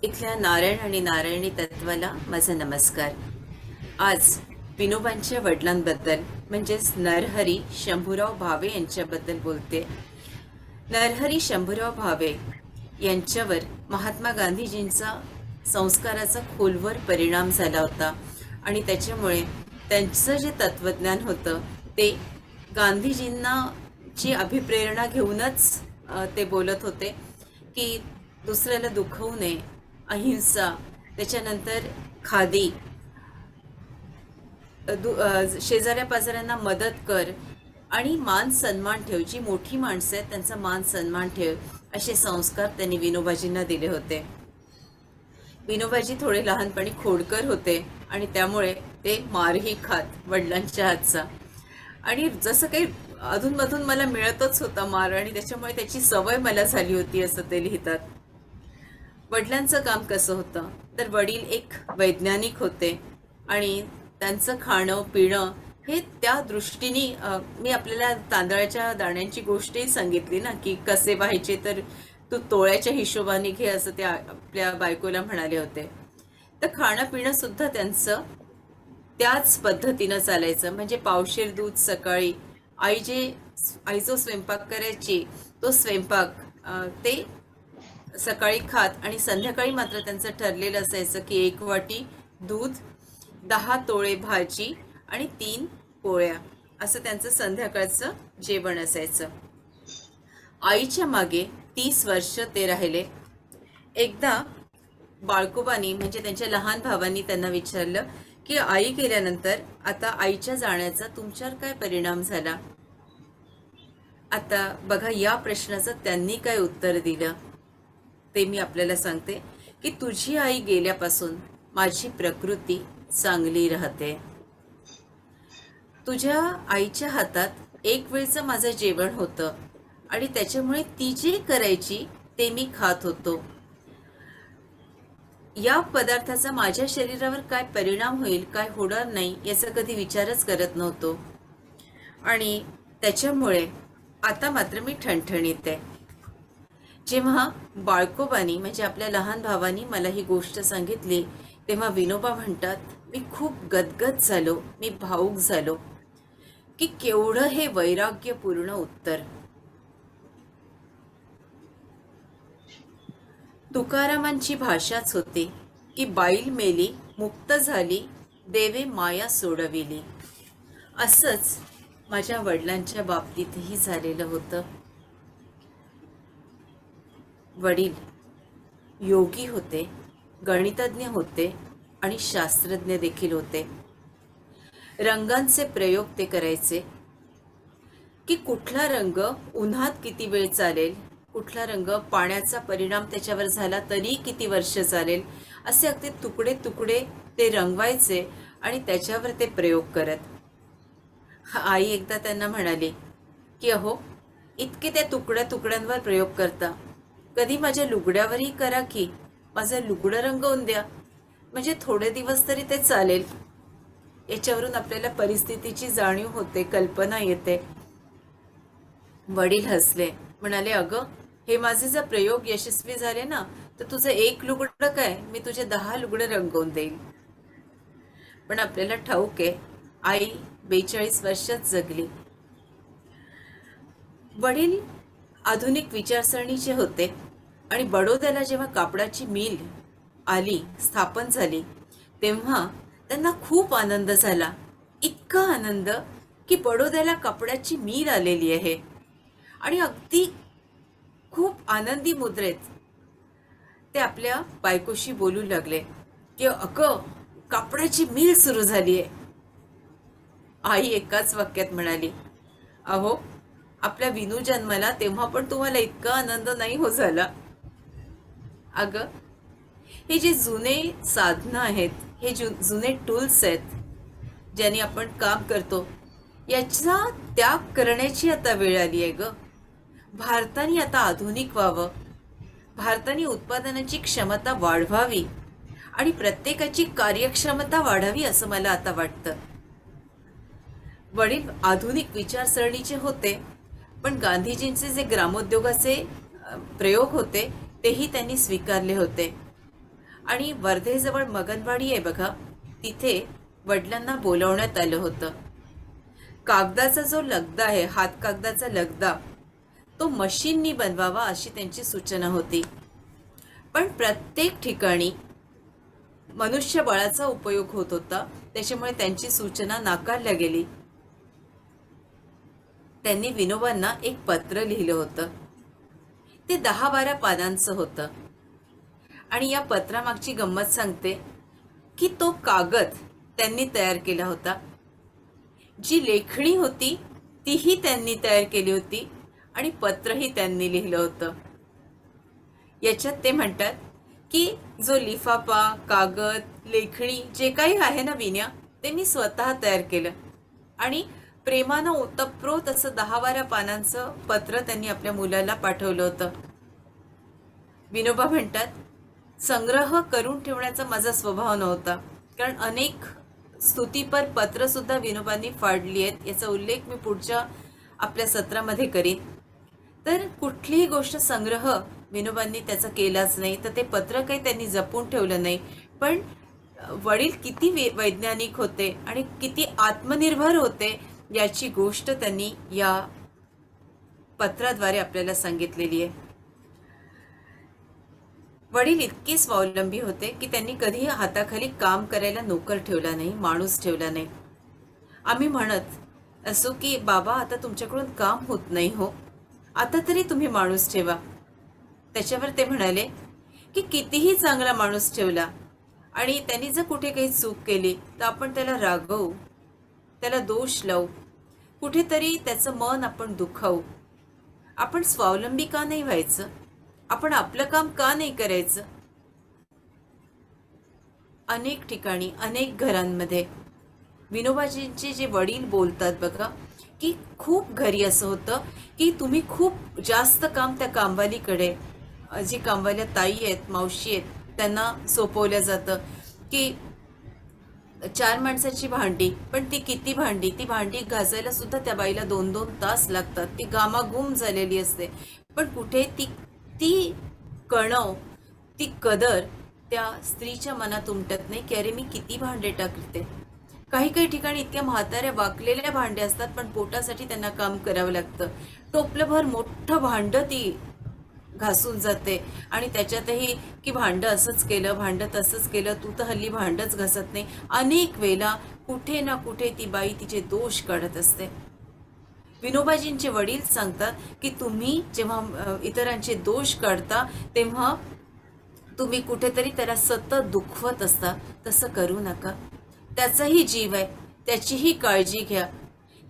इथल्या नारायण आणि नारायणी तत्वाला माझा नमस्कार. आज विनोबांच्या वडिलांबद्दल म्हणजेच नरहरी शंभूराव भावे यांच्याबद्दल बोलते. नरहरी शंभूराव भावे यांच्यावर महात्मा गांधीजींचा संस्काराचा खोलवर परिणाम झाला होता आणि त्याच्यामुळे त्यांचं जे तत्वज्ञान होतं ते गांधीजींना ची अभिप्रेरणा घेऊनच ते बोलत होते की दुसऱ्याला दुखवू नये, अहिंसा, त्याच्यानंतर खादी, शेजाऱ्या पाजाऱ्यांना मदत कर आणि मान सन्मान ठेव. जी मोठी माणसं आहेत त्यांचा मान सन्मान ठेव, असे संस्कार त्यांनी विनोबाजींना दिले होते. विनोबाजी थोडे लहानपणी खोडकर होते आणि त्यामुळे ते मारही खात वडिलांच्या हातचा. आणि जसं काही अधूनमधून मला मिळतच होता मार आणि त्याच्यामुळे त्याची सवय मला झाली होती असं ते लिहितात. वडिलांचं काम कसं होतं तर वडील एक वैज्ञानिक होते आणि त्यांचं खाणं पिणं हे त्या दृष्टीने मी आपल्याला तांदळाच्या दाण्यांची गोष्टही सांगितली ना की कसे व्हायचे तर तू तोळ्याच्या हिशोबाने घे असं ते आपल्या बायकोला म्हणाले होते. तर खाणं पिणं सुद्धा त्यांचं त्याच पद्धतीनं चालायचं. म्हणजे पावशेर दूध सकाळी आई जो स्वयंपाक करायची तो स्वयंपाक ते सकाळी खात आणि संध्याकाळी मात्र त्यांचं ठरलेलं असायचं की 1 वाटी दूध, 10 तोळे भाजी आणि 3 पोळ्या, असं त्यांचं संध्याकाळचं जेवण असायचं. आईच्या मागे 30 वर्ष ते राहिले. एकदा बाळकोबांनी म्हणजे त्यांच्या लहान भावांनी त्यांना विचारलं की आई गेल्यानंतर आता आईच्या जाण्याचा तुमच्यावर काय परिणाम झाला. आता बघा या प्रश्नाचं त्यांनी काय उत्तर दिलं ते मी आपल्याला सांगते की तुझी आई गेल्यापासून माझी प्रकृती चांगली राहते. तुझ्या आईच्या हातात एक वेळचं माझं जेवण होतं आणि त्याच्यामुळे ती जे करायची ते मी खात होतो. या पदार्थाचा माझ्या शरीरावर काय परिणाम होईल, काय होणार नाही याचा कधी विचारच करत नव्हतो आणि त्याच्यामुळे आता मात्र मी ठणठणीत आहे. जेव्हा बाळकोबानी म्हणजे आपल्या लहान भावानी मला ही गोष्ट सांगितली तेव्हा विनोबा म्हणतात, मी खूप गदगद झालो, मी भावूक झालो की केवढं हे वैराग्यपूर्ण उत्तर. तुकारामांची भाषाच होती की बाईल मेली मुक्त झाली देवे माया सोडविली. असंच माझ्या वडिलांच्या बाबतीतही झालेलं होतं. वडील योगी होते, गणितज्ञ होते आणि शास्त्रज्ञ देखील होते. रंगांचे प्रयोग ते करायचे की कुठला रंग उन्हात किती वेळ चालेल, कुठला रंग पाण्याचा परिणाम त्याच्यावर झाला तरी किती वर्ष चालेल, असे अगदी तुकडे तुकडे ते रंगवायचे आणि त्याच्यावर ते प्रयोग करत. आई एकदा त्यांना म्हणाली की अहो, इतके त्या तुकड्या तुकड्यांवर प्रयोग करता, कधी माझ्या लुगड्यावरही करा की, माझं लुगडं रंगवून द्या, म्हणजे थोडे दिवस तरी ते चालेल. याच्यावरून आपल्याला परिस्थितीची जाणीव होते, कल्पना येते. वडील हसले, म्हणाले, अगं हे माझे जर प्रयोग यशस्वी झाले ना तर तुझं 1 लुगडं काय, मी तुझे 10 लुगडं रंगवून देईल. पण आपल्याला ठाऊक आहे आई 42 वर्षात जगली. वडील आधुनिक विचारसरणीचे होते आणि बडोद्याला जेव्हा कापडाची मिल आली, स्थापन झाली, तेव्हा त्यांना खूप आनंद झाला. इतका आनंद की बडोद्याला कपड्याची मिल आलेली आहे. आणि अगदी खूप आनंदी मुद्रेत ते आपल्या बायकोशी बोलू लागले की अगं, कापडाची मिल सुरू झाली आहे. आई एकाच वाक्यात म्हणाली, अहो, आपल्या विनू जन्माला तेव्हा पण तुम्हाला इतका आनंद नाही हो झाला. अगं, हे जे जुने साधनं आहेत, हे जुने टूल्स आहेत ज्यांनी आपण काम करतो, याचा त्याग करण्याची आता वेळ आली आहे ग. भारताने आता आधुनिक व्हावं, भारताने उत्पादनाची क्षमता वाढवावी आणि प्रत्येकाची कार्यक्षमता वाढावी असं मला आता वाटतं. वडील आधुनिक विचारसरणीचे होते, पण गांधीजींचे जे ग्रामोद्योगाचे प्रयोग होते तेही त्यांनी स्वीकारले होते. आणि वर्धेजवळ मगनवाडी आहे बघा, तिथे वडिलांना बोलावण्यात आलं होतं. कागदाचा जो लगदा आहे, हातकागदाचा लगदा, तो मशीननी बनवावा अशी त्यांची सूचना होती. पण प्रत्येक ठिकाणी मनुष्यबळाचा उपयोग होत होता, त्याच्यामुळे त्यांची सूचना नाकारल्या गेली. त्यांनी विनोबांना एक पत्र लिहिलं होतं. ते 10-12 पानांचं होतं. आणि या पत्रामागची गंमत सांगते की तो कागद त्यांनी तयार केला होता, जी लेखणी होती तीही त्यांनी तयार केली होती, आणि पत्रही त्यांनी लिहिलं होतं. याच्यात ते म्हणतात की जो लिफाफा, कागद, लेखणी जे काही आहे ना विन्या, ते मी स्वतः तयार केलं. आणि प्रेमानं ओतप्रोत असं 10-12 पानांचं पत्र त्यांनी आपल्या मुलाला पाठवलं होतं. विनोबा म्हणतात, संग्रह करून ठेवण्याचा माझा स्वभाव नव्हता, कारण अनेक स्तुतीपर पत्र सुद्धा विनोबांनी फाडली आहेत. याचा उल्लेख मी पुढच्या आपल्या सत्रामध्ये करीन. तर कुठलीही गोष्ट संग्रह विनोबांनी त्याचा केलाच नाही, तर ते पत्र काही त्यांनी जपून ठेवलं नाही. पण वडील किती वैज्ञानिक होते आणि किती आत्मनिर्भर होते याची गोष्ट त्यांनी या पत्राद्वारे आपल्याला सांगितलेली आहे. वडील इतके स्वावलंबी होते की त्यांनी कधीही हाताखाली काम करायला नोकर ठेवला नाही, माणूस ठेवला नाही. आम्ही म्हणत असो की बाबा, आता तुमच्याकडून काम होत नाही हो, आता तरी तुम्ही माणूस ठेवा. त्याच्यावर ते म्हणाले की कितीही चांगला माणूस ठेवला आणि त्यांनी जर कुठे काही चूक केली तर आपण त्याला रागवू, त्याला दोष लावू, कुठेतरी त्याचं मन आपण दुखावू. आपण स्वावलंबी का नाही व्हायचं? आपण आपलं काम का नाही करायचं? अनेक ठिकाणी, अनेक घरांमध्ये विनोबाजींचे जे वडील बोलतात बघा, की खूप घरी असं होतं की तुम्ही खूप जास्त काम त्या कामवालीकडे, जी कामवाल्या ताई आहेत, मावशी आहेत, त्यांना सोपवलं जातं की 4 माणसाची भांडी, पण ती किती भांडी, ती भांडी घासायला सुद्धा त्या बाईला 2-2 तास लागतात. ती गामागुम झालेली असते. पण कुठे ती ती कणव, ती कदर त्या स्त्रीच्या मनात उमटत नाही की अरे मी किती भांडे टाकते. काही काही ठिकाणी इतक्या म्हाताऱ्या वाकलेल्या भांड्या असतात, पण पोटासाठी त्यांना काम करावं लागतं. टोपलंभर मोठं भांडं ती घासून जाते आणि त्याच्यातही की भांडं असंच केलं, भांडं तसंच केलं, तू तर हल्ली भांडंच घासत नाही. अनेक वेळेला कुठे ना कुठे ती बाई तिचे दोष काढत असते. विनोबाजींचे वडील सांगतात की तुम्ही जेव्हा इतरांचे दोष काढता तेव्हा तुम्ही कुठेतरी त्याला सतत दुखवत असता. तसं करू नका. त्याचाही जीव आहे, त्याचीही काळजी घ्या.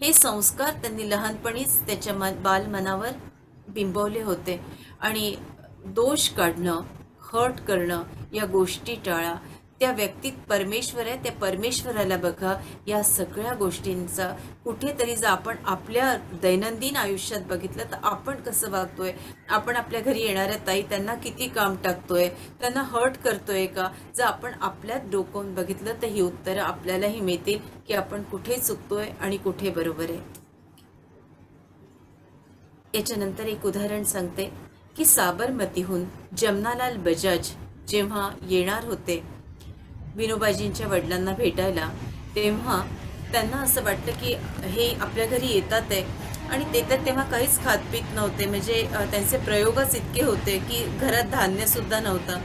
हे संस्कार त्यांनी लहानपणीच त्याच्या बालमनावर बिंबवले होते. आणि दोष काढणं, हर्ट करणं या गोष्टी टाळा. त्या व्यक्तीत परमेश्वर आहे, त्या परमेश्वराला बघा. या सगळ्या गोष्टींचा कुठेतरी जर आपण आपल्या दैनंदिन आयुष्यात बघितलं तर आपण कसं वागतोय, आपण आपल्या घरी येणाऱ्या ताई त्यांना किती काम टाकतोय, त्यांना हर्ट करतोय का, जर आपण आपल्यात डोकावून बघितलं तर ही उत्तरं आपल्यालाही मिळतील की आपण कुठे चुकतोय आणि कुठे बरोबर आहे. याच्यानंतर एक उदाहरण सांगते की साबरमतीहून जमनालाल बजाज जेव्हा येणार होते विनोबाजींच्या वडिलांना भेटायला, तेव्हा त्यांना असं वाटलं की हे आपल्या घरी येतात आहे. आणि ते तर तेव्हा काहीच खात पीत नव्हते, म्हणजे त्यांचे प्रयोगच इतके होते की घरात धान्यसुद्धा नव्हतं.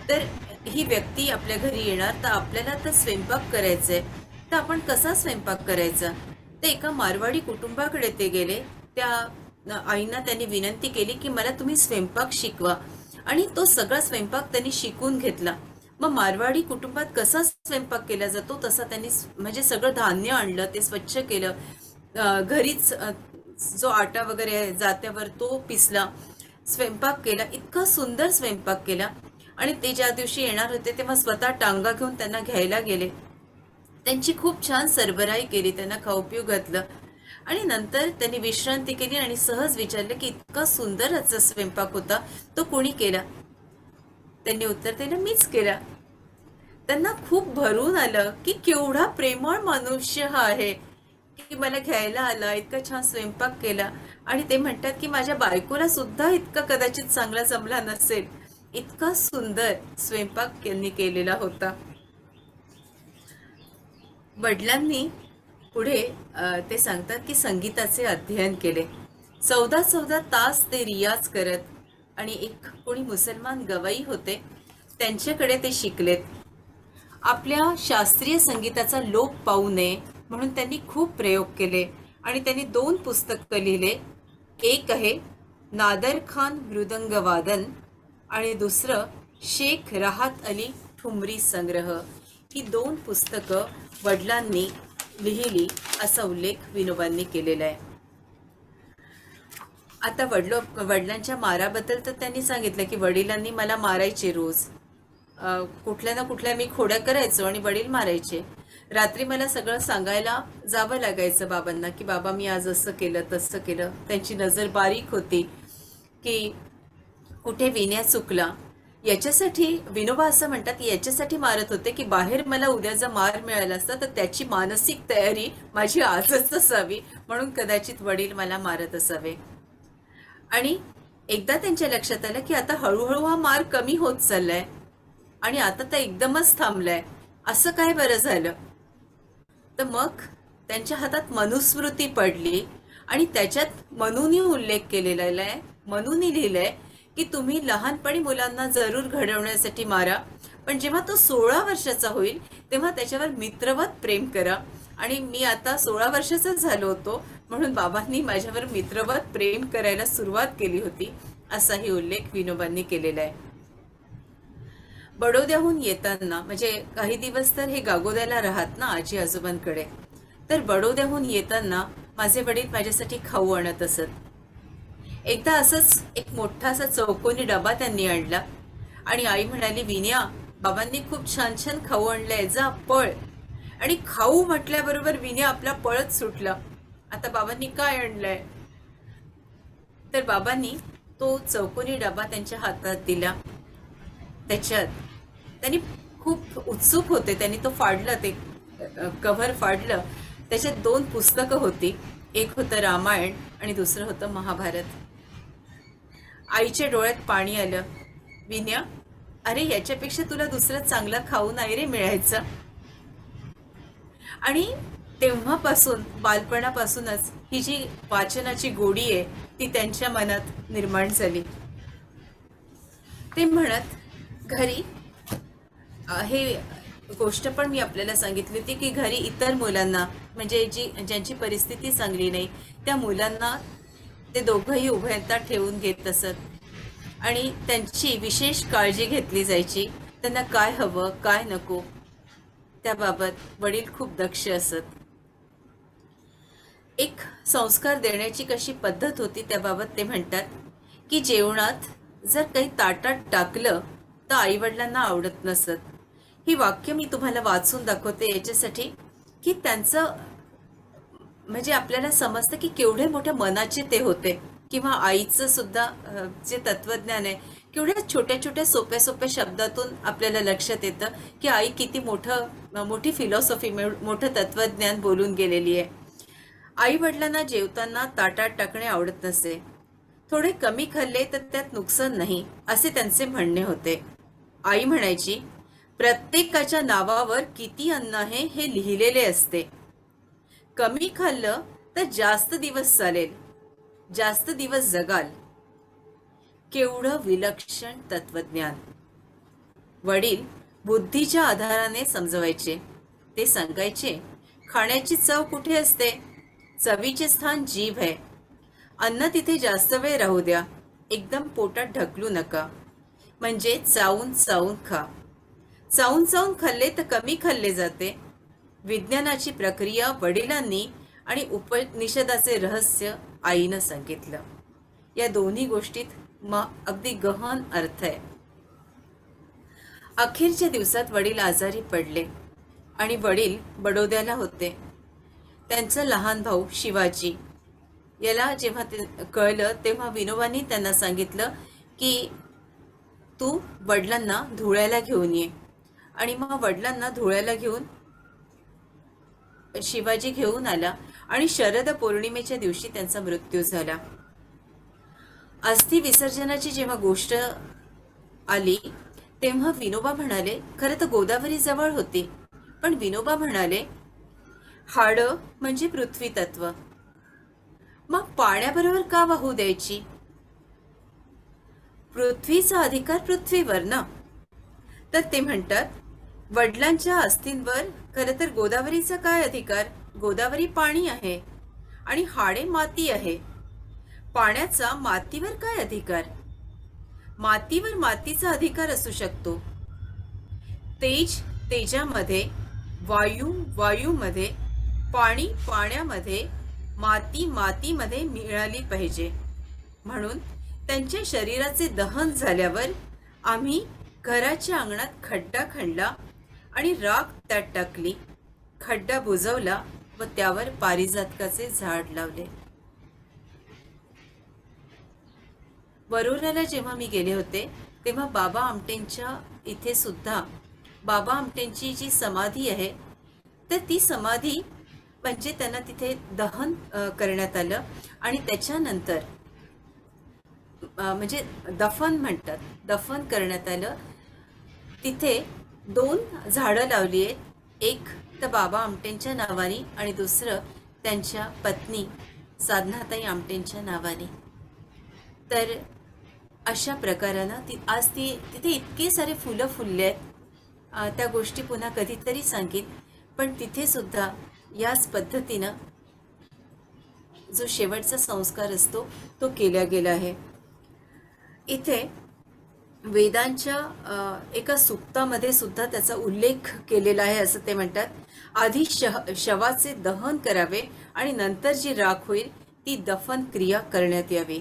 तर ही व्यक्ती आपल्या घरी येणार, तर आपल्याला तर स्वयंपाक करायचा आहे, तर आपण कसा स्वयंपाक करायचा? तर एका मारवाडी कुटुंबाकडे ते गेले. त्या आईंना त्यांनी विनंती केली की मला तुम्ही स्वयंपाक शिकवा. आणि तो सगळा स्वयंपाक त्यांनी शिकून घेतला. मग मारवाडी कुटुंबात कसा स्वयंपाक केला जातो तसा त्यांनी म्हणजे सगळं धान्य आणलं, ते स्वच्छ केलं, घरीच जो आटा वगैरे आहे जात्यावर तो पिसला, स्वयंपाक केला, इतका सुंदर स्वयंपाक केला. आणि ते ज्या दिवशी येणार होते तेव्हा स्वतः टांगा घेऊन त्यांना घ्यायला गेले. त्यांची खूप छान सरबराई केली, त्यांना खाऊ पिऊ घातलं. आणि नंतर त्यांनी विश्रांती केली आणि सहज विचारलं की इतका सुंदर आजचा स्वयंपाक होता, तो कोणी केला? त्यांनी उत्तर दिलं, मीच केला. त्यांना खूप भरून आलं की केवढा प्रेमळ मनुष्य हा आहे की मला घ्यायला आला, इतका छान स्वयंपाक केला. आणि ते म्हणतात की माझ्या बायकोला सुद्धा इतका कदाचित चांगला जमला नसेल. इतका सुंदर स्वयंपाक त्यांनी केलेला होता. वडिलांनी पुढे ते सांगतात की संगीताचे अध्ययन केले. 14 तास ते रियाज करत, आणि एक कोणी मुसलमान गवाई होते त्यांच्याकडे ते शिकलेत. आपल्या शास्त्रीय संगीताचा लोप पाहू नये म्हणून त्यांनी खूप प्रयोग केले आणि त्यांनी 2 पुस्तकं लिहिले. एक आहे नादर खान मृदंग वादन आणि दुसरं शेख राहत अली ठुमरी संग्रह. ही 2 पुस्तकं वडिलांनी लिहिली असा उल्लेख विनोबांनी केलेला आहे. आता वडिलांच्या माराबद्दल तर त्यांनी सांगितलं की वडिलांनी मला मारायचे रोज. कुठल्या ना कुठल्या मी खोड्या करायचो आणि वडील मारायचे. रात्री मला सगळं सांगायला जावं लागायचं बाबांना की बाबा मी आज असं केलं तसं केलं. त्यांची नजर बारीक होती की कुठे विनय चुकला. याच्यासाठी विनोबा असं म्हणतात की याच्यासाठी मारत होते की बाहेर मला उद्या जर मार मिळाला असता तर त्याची मानसिक तयारी माझी आजच असावी, म्हणून कदाचित वडील मला मारत असावे. आणि एकदा त्यांच्या लक्षात आलं की आता हळूहळू हा मार कमी होत चाललाय आणि आता तर एकदमच थांबलाय. असं काय बरं झालं? तर मग त्यांच्या हातात मनुस्मृती पडली आणि त्याच्यात मनूनी उल्लेख केलेला आहे. मनूनी लिहिलंय की तुम्ही लहानपणी मुलांना जरूर घडवण्यासाठी मारा, पण जेव्हा तो 16 वर्षाचा होईल तेव्हा त्याच्यावर मित्रवत प्रेम करा. आणि मी आता 16 वर्षाचा झालो होतो म्हणून बाबांनी माझ्यावर मित्रवत प्रेम करायला सुरुवात केली होती, असाही उल्लेख विनोबांनी केलेला आहे. बडोद्याहून येताना, म्हणजे काही दिवस तर हे गागोद्याला राहत ना आजी आजोबांकडे, तर बडोद्याहून येताना माझे वडील माझ्यासाठी खाऊ आणत असत. एकदा असंच एक मोठा असा चौकोनी डबा त्यांनी आणला आणि आई म्हणाली, विनया बाबांनी खूप छान छान खाऊ आणलंय, जा पळ. आणि खाऊ म्हटल्याबरोबर विनया आपला पळत सुटला. आता बाबांनी काय आणलंय? तर बाबांनी तो चौकोनी डबा त्यांच्या हातात दिला. त्याच्यात त्यांनी खूप उत्सुक होते, त्यांनी तो फाडला, ते कव्हर फाडलं. त्याच्यात 2 पुस्तकं होती. एक होतं रामायण आणि दुसरं होतं महाभारत. आईच्या डोळ्यात पाणी आलं. विनया, अरे याच्यापेक्षा तुला दुसरं चांगलं खाऊ नाही रे मिळायचं. आणि तेव्हापासून, बालपणापासूनच ही जी वाचनाची गोडी आहे ती त्यांच्या मनात निर्माण झाली. ते म्हणत घरी हे गोष्ट पण मी आपल्याला सांगितली होती की घरी इतर मुलांना, म्हणजे ज्यांची परिस्थिती चांगली नाही त्या मुलांना ते दोघंही उभयता ठेवून घेत असत आणि त्यांची विशेष काळजी घेतली जायची. त्यांना काय हवं काय नको त्याबाबत वडील खूप दक्ष असत. एक संस्कार देण्याची कशी पद्धत होती त्याबाबत ते म्हणतात की जेवणात जर काही ताटात टाकलं तर आईवडिलांना आवडत नसत. ही वाक्य मी तुम्हाला वाचून दाखवते याच्यासाठी की त्यांचं म्हणजे आपल्याला समजतं की केवढे मोठ्या मनाचे ते होते, किंवा आईचं सुद्धा जे तत्वज्ञान आहे केवढ्या छोट्या छोट्या सोप्या सोप्या शब्दातून आपल्याला लक्षात येतं की आई किती मोठी फिलॉसॉफी, मोठं तत्वज्ञान बोलून गेलेली आहे. आई वडिलांना जेवताना ताटात टाकणे आवडत नसे. थोडे कमी खाल्ले तर त्यात नुकसान नाही असे त्यांचे म्हणणे होते. आई म्हणायची, प्रत्येकाच्या नावावर किती अन्न आहे हे लिहिलेले असते. कमी खाल्लं तर जास्त दिवस चालेल, जास्त दिवस जगाल. केवढं विलक्षण तत्वज्ञान. वडील बुद्धीच्या आधाराने समजवायचे. ते सांगायचे, खाण्याची चव कुठे असते? चवीचे स्थान जीभ आहे. अन्न तिथे जास्त वेळ राहू द्या, एकदम पोटात ढकलू नका. म्हणजे चावून चावून खा. चावून चावून खाल्ले तर कमी खाल्ले जाते. विज्ञानाची प्रक्रिया वडिलांनी आणि उपनिषदाचे रहस्य आईनं सांगितलं. या दोन्ही गोष्टीत अगदी गहन अर्थ आहे. अखेरच्या दिवसात वडील आजारी पडले आणि वडील बडोद्याला होते. त्यांचा लहान भाऊ शिवाजी याला जेव्हा ते कळलं तेव्हा विनोबांनी त्यांना सांगितलं की तू वडिलांना धुळ्याला घेऊन ये. आणि मग वडिलांना धुळ्याला घेऊन शिवाजी घेऊन आला आणि शरद पौर्णिमेच्या दिवशी त्यांचा मृत्यू झाला. अस्थि विसर्जनाची जेव्हा गोष्ट आली तेव्हा विनोबा म्हणाले, खरं तर गोदावरी जवळ होती, पण विनोबा म्हणाले, हाडं म्हणजे पृथ्वी तत्व, मग पाण्याबरोबर का वाहू द्यायची? पृथ्वीचा अधिकार पृथ्वीवर ना. तर ते म्हणतात, वडिलांच्या अस्थींवर खरं तर गोदावरीचा काय अधिकार? गोदावरी पाणी आहे आणि हाडे माती आहे. पाण्याचा मातीवर काय अधिकार? मातीवर मातीचा अधिकार असू शकतो. तेज तेजामध्ये, वायू वायूमध्ये, पाणी पाण्यामध्ये, माती मातीमध्ये मिळाली पाहिजे. म्हणून त्यांच्या शरीराचे दहन झाल्यावर आम्ही घराच्या अंगणात खड्डा खणला आणि राख त्यात टाकली, खड्डा बुजवला व त्यावर पारिजातकाचे झाड लावले. वरोऱ्याला जेव्हा मी गेले होते तेव्हा बाबा आमटेंच्या इथे सुद्धा बाबा आमटेंची जी समाधी आहे, तर ती समाधी म्हणजे त्यांना तिथे दहन करण्यात आलं आणि त्याच्यानंतर म्हणजे दफन म्हणतात, दफन करण्यात आलं. तिथे 2 झाडं लावली आहेत, एक तर बाबा आमटेंच्या नावाने आणि दुसरं त्यांच्या पत्नी साधनाताई आमटेंच्या नावाने. तर अशा प्रकारानं आज तिथे इतके सारे फुलं फुलले आहेत. त्या गोष्टी पुन्हा कधीतरी सांगेन, पण तिथे सुद्धा याच पद्धतीनं जो शेवटचा संस्कार असतो तो केला गेला आहे. इथे वेदांच्या एका सुक्तामध्ये सुद्धा त्याचा उल्लेख केलेला आहे. असं ते म्हणतात, आधी शवाचे दहन करावे आणि नंतर जी राख होईल ती दफन क्रिया करण्यात यावी,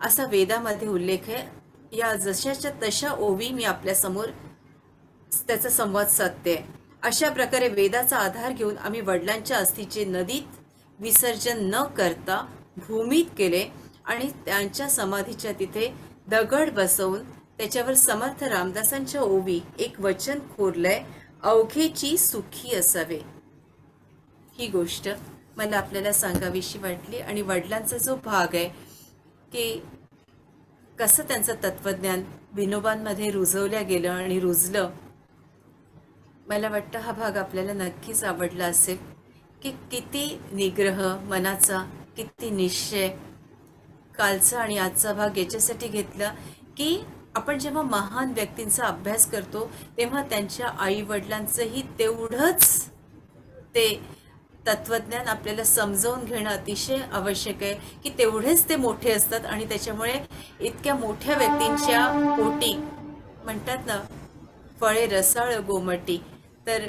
असा वेदामध्ये उल्लेख आहे. या जशाच्या तशा ओवी मी आपल्यासमोर त्याचा संवाद साधते. अशा प्रकारे वेदाचा आधार घेऊन आम्ही वडिलांच्या अस्थीचे नदीत विसर्जन न करता भूमीत केले आणि त्यांच्या समाधीच्या तिथे दगड बसवून त्याच्यावर समर्थ रामदासांच्या ओवी एक वचन कोरलंय, अवघेची सुखी असावे. ही गोष्ट मला आपल्याला सांगावीशी वाटली. आणि वडिलांचा जो भाग आहे की कसं त्यांचं तत्वज्ञान विनोबांमध्ये रुजवल्या गेलं आणि रुजलं, मला वाटतं हा भाग आपल्याला नक्कीच आवडला असेल. की किती निग्रह मनाचा, किती निश्चय. कालचा आणि आजचा भाग याच्यासाठी घेतला की आपण जेव्हा महान व्यक्तींचा अभ्यास करतो तेव्हा त्यांच्या आई वडिलांचंही तेवढंच ते तत्वज्ञान आपल्याला समजावून घेणं अतिशय आवश्यक आहे. की तेवढेच ते मोठे असतात आणि त्याच्यामुळे इतक्या मोठ्या व्यक्तींच्या पोटी म्हणतात ना, फळे रसाळ गोमटी. तर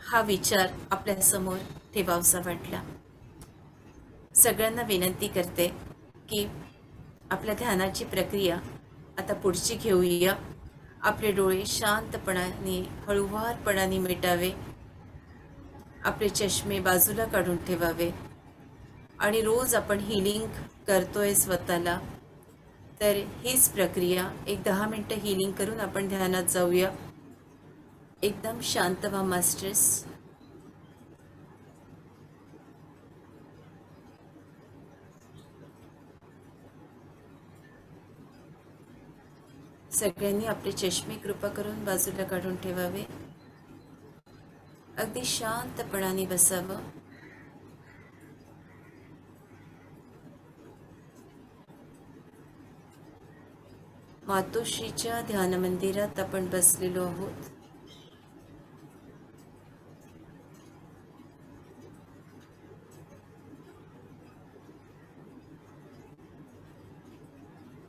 हा विचार आपल्यासमोर ठेवावासा वाटला. सगळ्यांना विनंती करते की आपल्या ध्यानाची प्रक्रिया आता पुढची घेऊया. आपले डोळे शांतपणाने हळुवारपणाने मिटावे, आपले चष्मे बाजूला काढून ठेवावे आणि रोज आपण हिलिंग करतोय स्वतःला, तर हीच प्रक्रिया एक 10 मिनटं हिलिंग करून आपण ध्यानात जाऊया. एकदम शांत व्हा मास्टर्स. सगळ्यांनी आपले चष्मे कृपा करून बाजूला काढून ठेवावे. अगदी शांतपणाने बसावं. मातोश्रीच्या ध्यान मंदिरात आपण बसलेलो आहोत.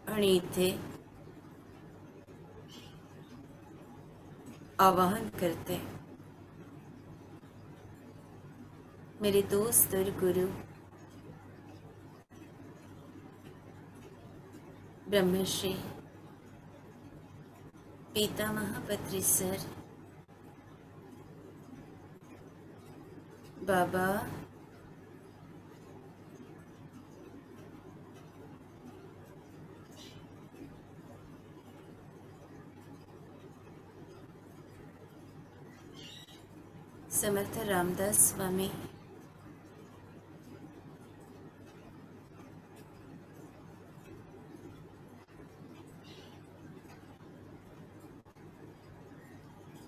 आणि इथे आवाहन करते, मेरे दोस्त और गुरु ब्रह्मश्री पितामह पत्री सर, बाबा समर्थ रामदास स्वामी,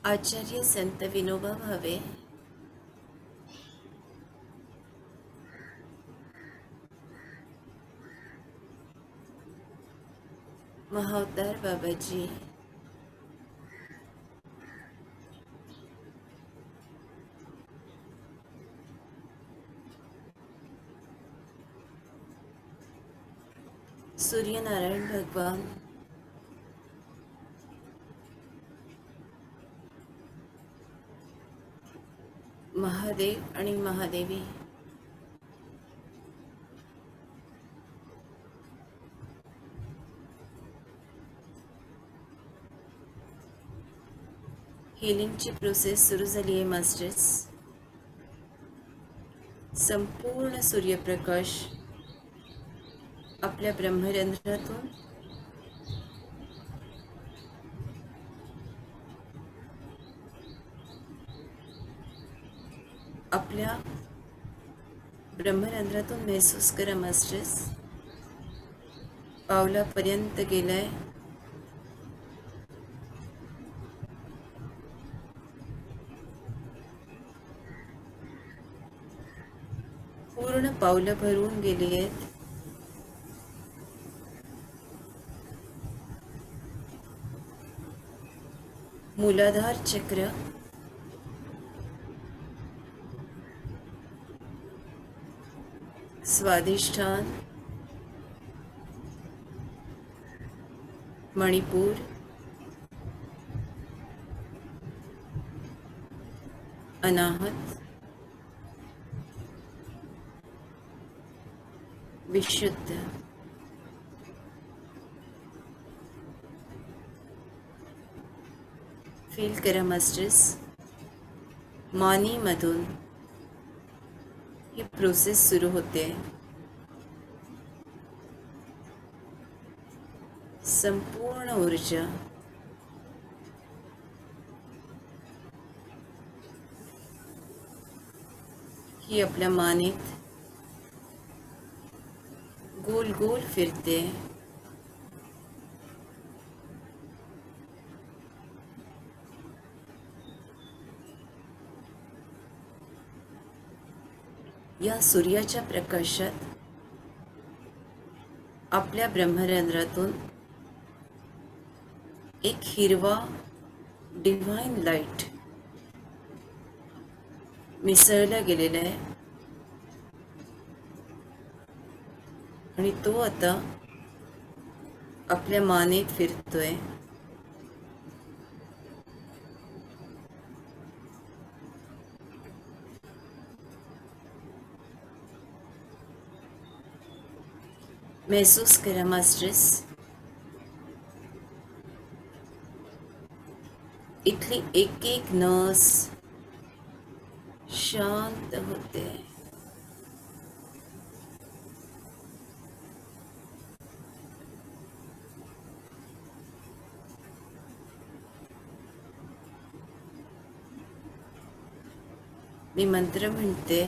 आचार्य संत विनोबा भावे महावतार बाबाजी सूर्यनारायण भगवान महादेव आणि महादेवी हिलिंगची प्रोसेस सुरू झाली आहे मास्टर्स. संपूर्ण सूर्यप्रकाश आपल्या ब्रह्मरंध्रातून आपल्या ब्रह्मरंध्रातून महसूस करा मास्टर्स. पावलापर्यंत गेलाय. पूर्ण पावलं भरून गेली आहेत. मूलाधार चक्र स्वादिष्ठान मणिपूर अनाहत विशुद्ध फील करा मास्टर्स. मानीमधून ही प्रोसेस सुरू होते. संपूर्ण ऊर्जा ही आपल्या मानेत गोल गोल फिरते. या सूर्याच्या प्रकाशात आपल्या ब्रह्मरंध्रातून एक हिरवा डिव्हाइन लाईट मिसळला गेलेला आहे आणि तो आता आपल्या मानेत फिरतोय. महसूस करा मास्टर्स. इथली एक एक नस शांत होते. मी मंत्र म्हणते.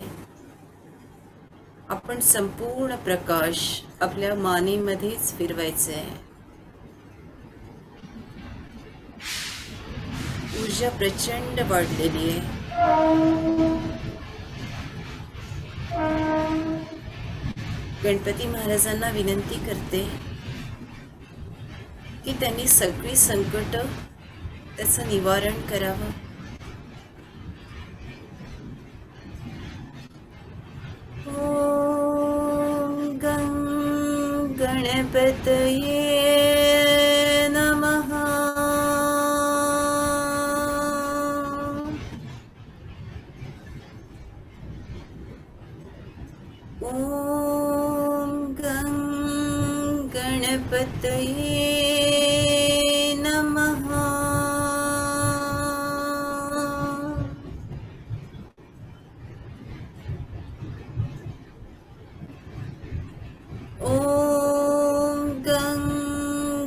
आपण संपूर्ण प्रकाश आपल्या मानेमध्येच फिरवायचा आहे. ऊर्जा प्रचंड वाढलेली आहे. गणपती महाराजांना विनंती करते की त्यांनी सगळी संकट त्याचं निवारण करावं. गणपतये नमः. ॐ गं गणपतये नमः.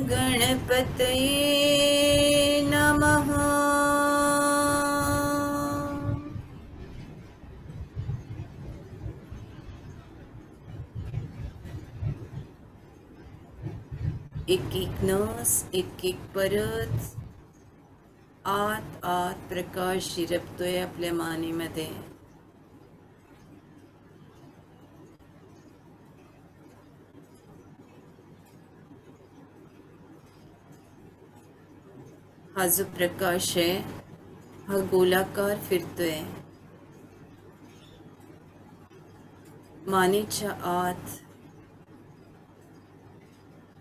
गणपतये नमः. एक एक नस एक एक परत आत आत प्रकाश झिरपतोय आपल्या मानेमध्ये. हा जो प्रकाश आहे हा गोलाकार फिरतोय मानेच्या आत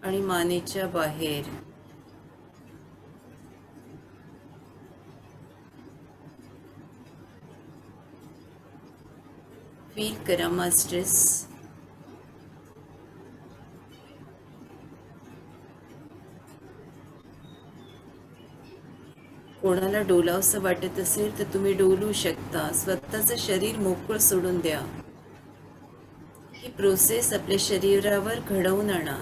आणि मानेच्या बाहेर. फील करा मास्टर्स. कोणाला डोलावंसं वाटत असेल तर तुम्ही डोलू शकता. स्वतःचं शरीर मोकळं सोडून द्या. ही प्रोसेस आपल्या शरीरावर घडवून आणा.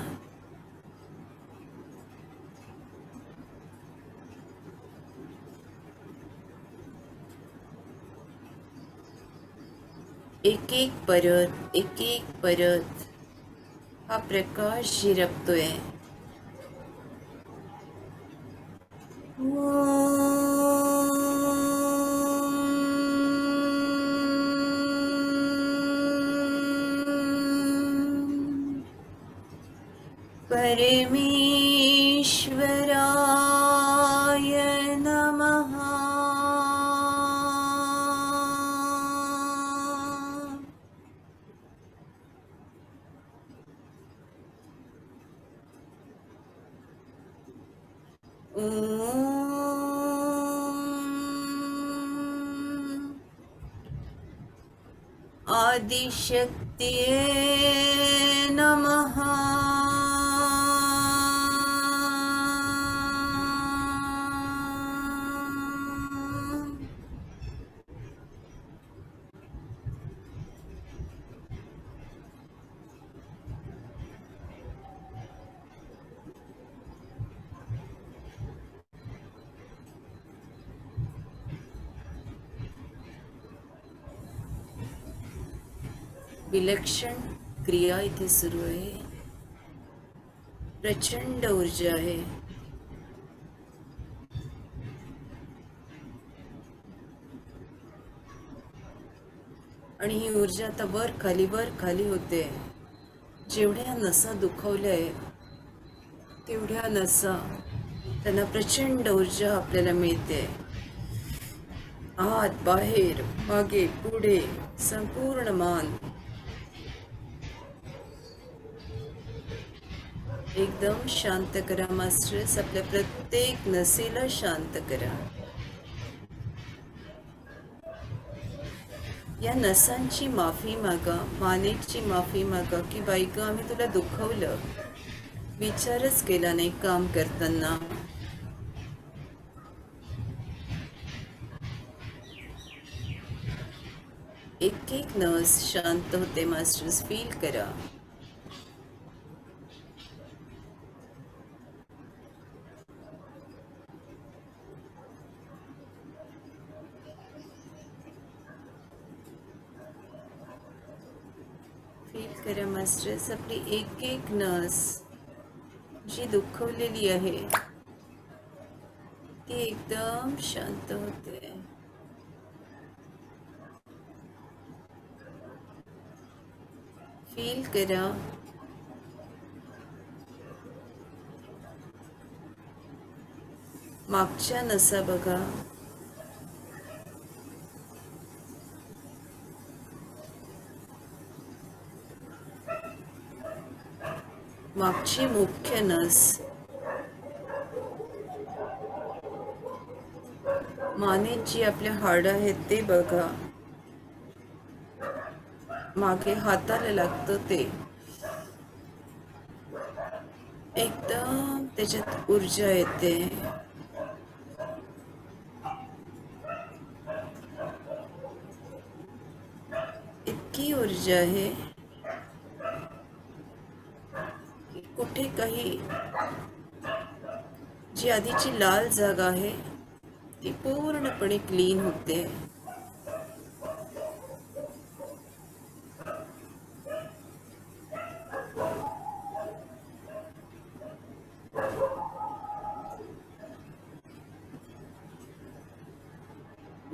एक एक परत हा प्रकाश झिरपतोय. परमेश्वराय नमः. आदिशक्तिये नमः. विलक्षण क्रिया इथे सुरू आहे. प्रचंड ऊर्जा आहे. आणि ही ऊर्जा आता वर खाली होते. जेवढ्या नसा दुखवल्या आहेत तेवढ्या नसा त्यांना प्रचंड ऊर्जा आपल्याला मिळते. आत बाहेर मागे पुढे संपूर्ण मान एकदम शांत करा मास्टर्स. आपल्या प्रत्येक नसेला शांत करा. या नसांची माफी मागा. मानेची माफी मागा की बाई ग आम्ही तुला दुखवलं. विचारच केला नाही काम करताना. एक नस शांत होते मास्टर्स. फील करा. फील करा मास्टर्स. आपली एक नस जी दुखवलेली आहे ती एकदम शांत होते. फील करा. मागच्या नसा बघा. मागची मुख्य नस मानेत जी आपल्या हाड आहेत ते बघा. मागे हाताला लागतं ते एकदम त्याच्यात ऊर्जा येते. इतकी ऊर्जा आहे कुठे काही जी आधीची लाल जागा आहे ती पूर्णपणे क्लीन होते.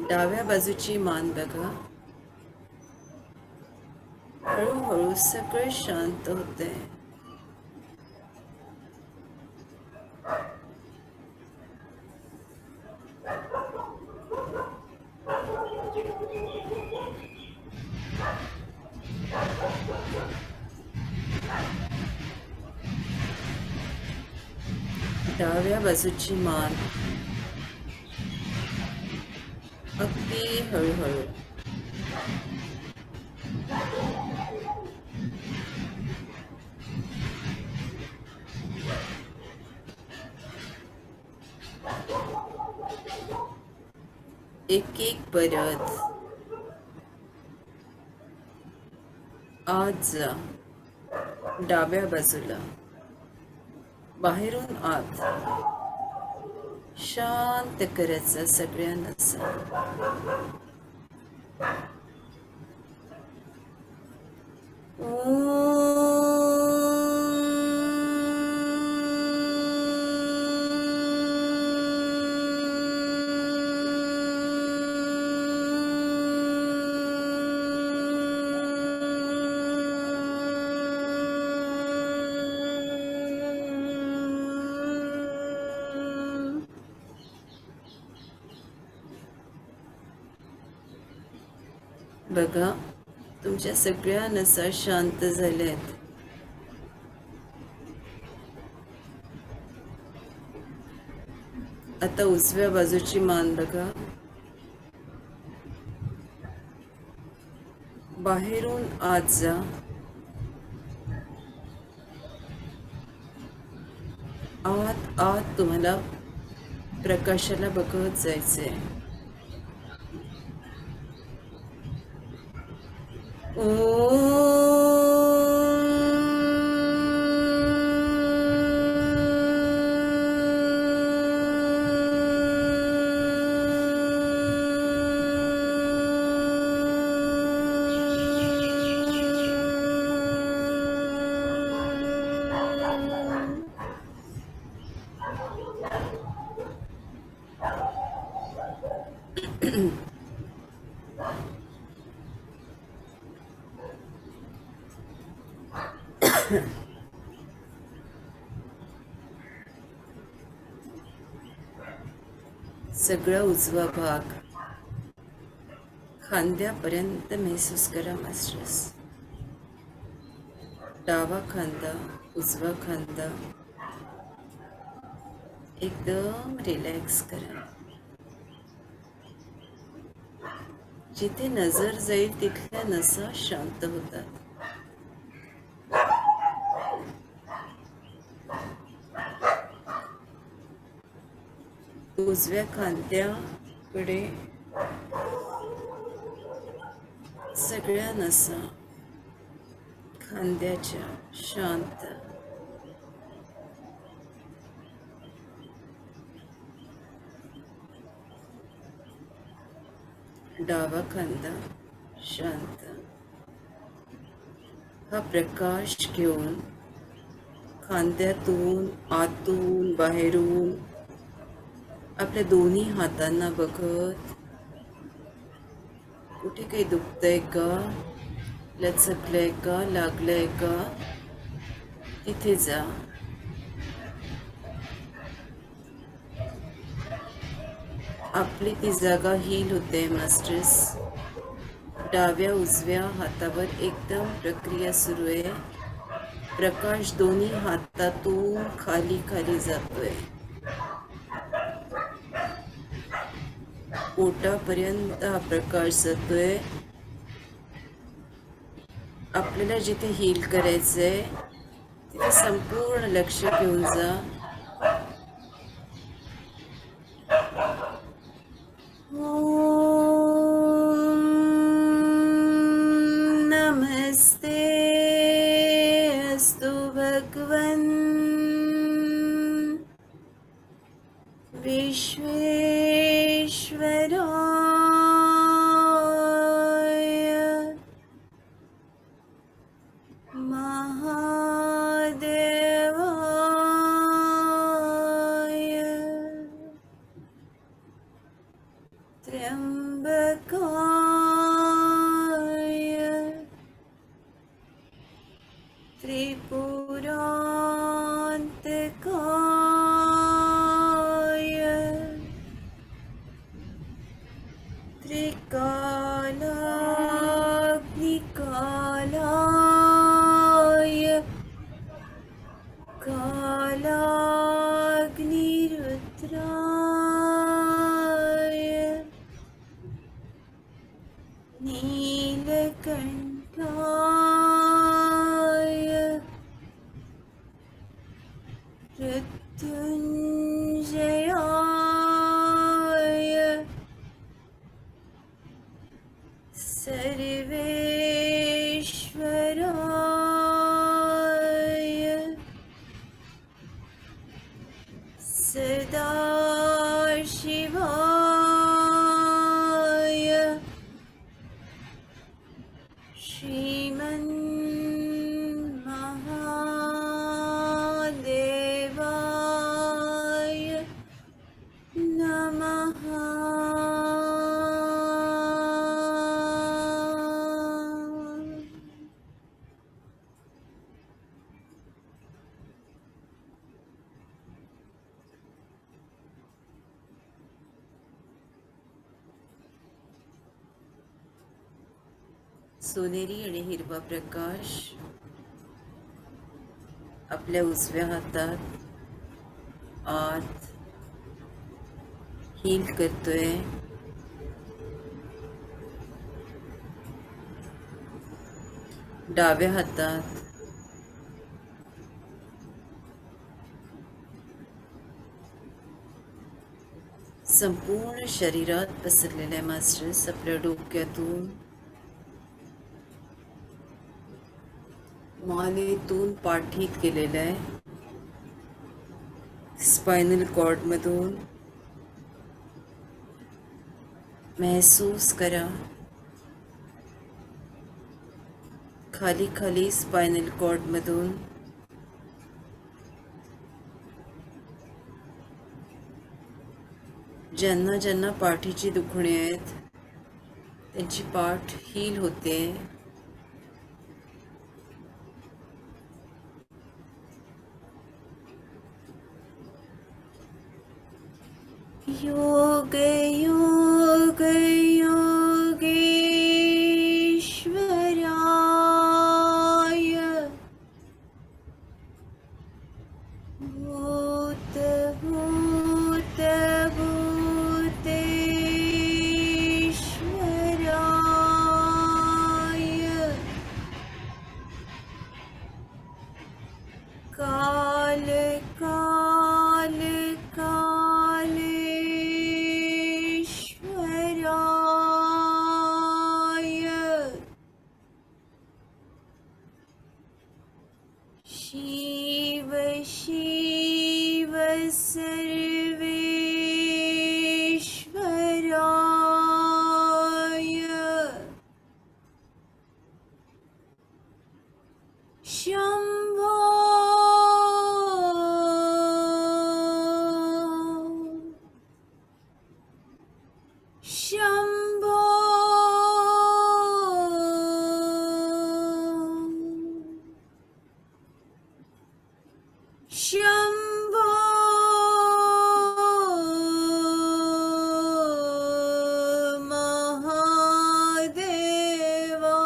डाव्या बाजूची मान बघा. हळूहळू सगळे शांत होते. डाव्या बाजूची मान अगदी हळूहळू. एक एक परत आत जा. डाव्या बाजूला, बाहेरून आत. शांत करायचं सगळ्यांना. बघा, तुमच्या सगळ्या नसा शांत झाल्यात. आता उजव्या बाजूची मान बघा. बाहेरून आत जा. आत आत तुम्हाला प्रकाशाला बघत जायचंय. सगळा उजवा भाग खांद्यापर्यंत महसूस करा मास्टर्स. डावा खांदा, उजवा खांदा एकदम रिलॅक्स करा. जिथे नजर जाईल तिथल्या नसा शांत होतात. उजव्या खांद्याकडे सगळ्या नसा खांद्याच्या शांत. डावा खांदा शांत. हा प्रकाश घेऊन खांद्यातून, आतून, बाहेरून आपल्या दोन्ही हातांना बघत. कुठे काही दुखतंय का, लचकलंय का, लागलंय का, तिथे जा. आपली ती जागा हील होते मास्टर्स. डाव्या उजव्या हातावर एकदम प्रक्रिया सुरू आहे. प्रकाश दोन्ही हातातून खाली खाली जातोय. पोटापर्यंत हा प्रकाश जातोय. आपल्याला जिथे हील करायचंय तिथे संपूर्ण लक्ष घेऊन जा. नमस्ते अस्तु भगवन् विश्वेश्वराय महादेवाय त्र्यंबकाय त्रिपुरांतकाय त्रिकालाग्निकालाय कालाग्निरुद्राय नीलकंठाय मृत्युंजयाय सर्वेश्वराय सदाशिवाय श्रीमन्महादेवाय नमः। सोनेरी आणि हिरवा प्रकाश आपल्या उजव्या हातात आत हील करतोय. डाव्या हातात संपूर्ण शरीरात पसरलेल्या मास्टर्स आपल्या डोक्यातून मानेतून पाठीत गेलेलं आहे. स्पायनल कॉर्ड मधून महसूस करा. खाली खाली स्पायनल कॉर्ड मधून ज्यांना ज्यांना पाठीची दुखणे आहेत त्यांची पाठ हील होते. योग योग योगेश्वराय भूत भूत भूतेश्वराय काल काल कालेश्वराय शिव शिव सर्वेश्वराय शंभो शंभो शंभो महादेवाय.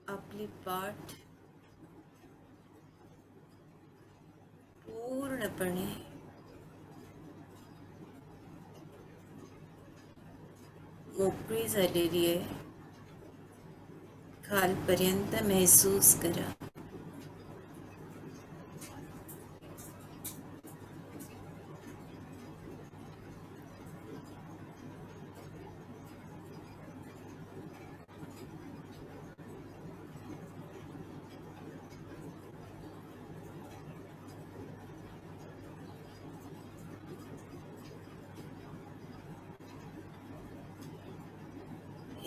आपली पाठ पूर्णपणे मोकळी झालेली आहे. खालपर्यंत महसूस करा.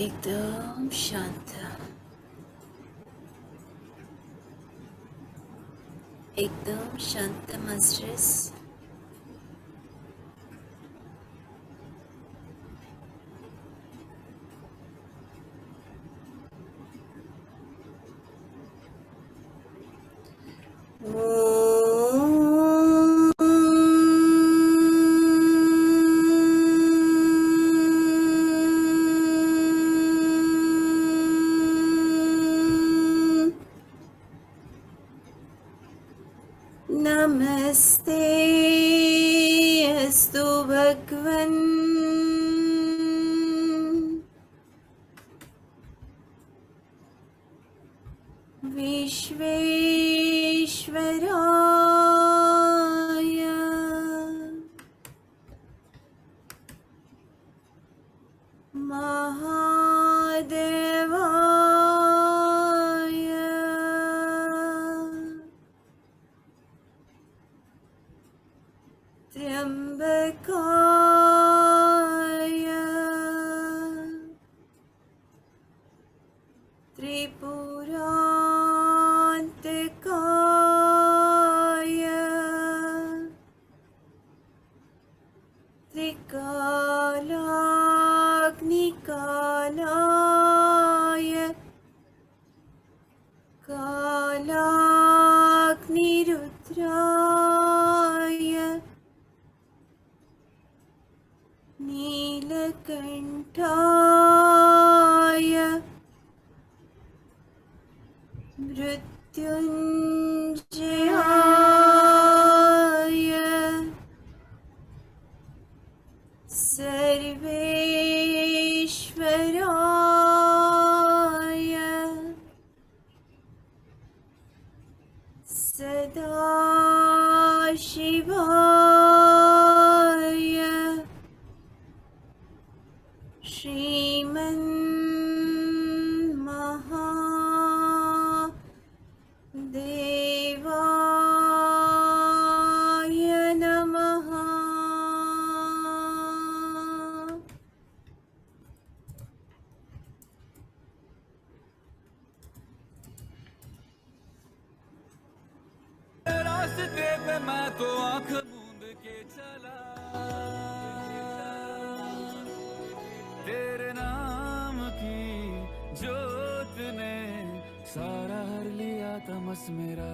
एकदम शांत, एकदम शांत मास्टर्स. नमस्ते अस्तु भगवन् विश्वेश्वराय महादेवाय त्र्यंबकाय त्रिपुरांतकाय त्रिकालाग्निकालाय कालाग्निरुद्राय नीलकंठाय मृत्युंजयाय सर्वेश्वराय सदाशिवाय श्रीमन्महादेवाय नमः. रास्ते पे मैं तो आंख मूंद के चला, तेरे नाम की जोत ने सारा हर लिया तमस मेरा.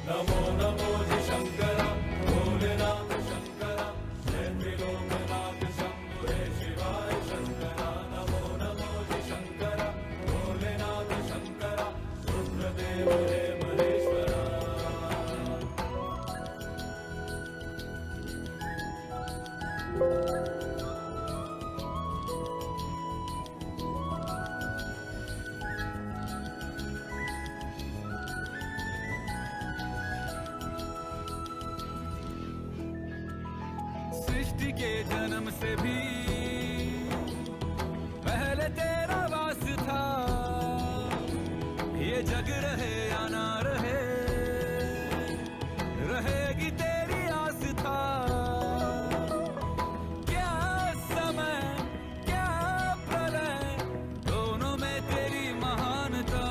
नमो नमो जी शंकरा भोलेनाथ शंकरा, जय त्रिलोकनाथ शंभो हे शिवाय शंकरा. नमो नमो जी शंकरा भोलेनाथ शंकरा, रुद्रदेव हे महेश्वरा. सृष्टि के जन्म से भी पहले तेरा वास था, ये जग रहे या ना रहे, रहेगी तेरी आस था. क्या समय क्या प्रलय, दोनों में तेरी महानता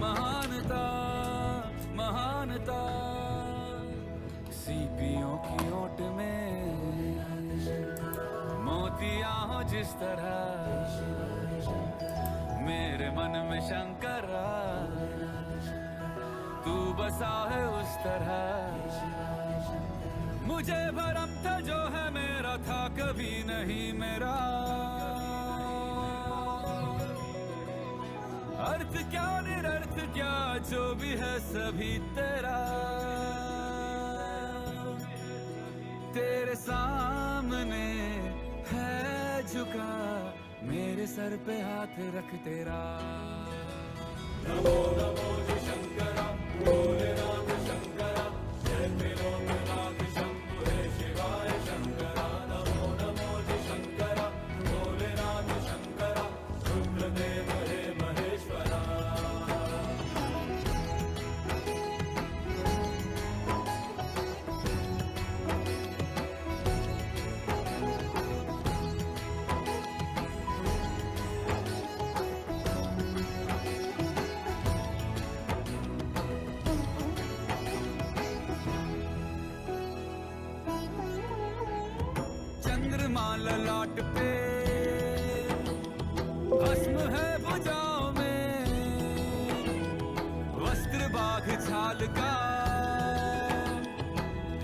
महानता महानता. सीपियों की ओट में मोतियां हो जिस तरह, मेरे मन में शंकरा तू बसा है उस तरह. मुझे भरम था जो है मेरा था कभी नहीं मेरा, अर्थ क्या निरर्थ क्या जो भी है सभी तेरा. तेरे सामने है झुका मेरे सर पे हाथ रख तेरा. नमो नमो जी शंकरा भोलेनाथ शंकरा, जय त्रिलोकनाथ शंभो हे शिवाय शंकरा. नमो नमो जी शंकरा भोलेनाथ शंकरा, रुद्रदेव हे महेश्वरा. ललाट पे, भस्म है भुजाओं में, वस्त्र बाघ छाल का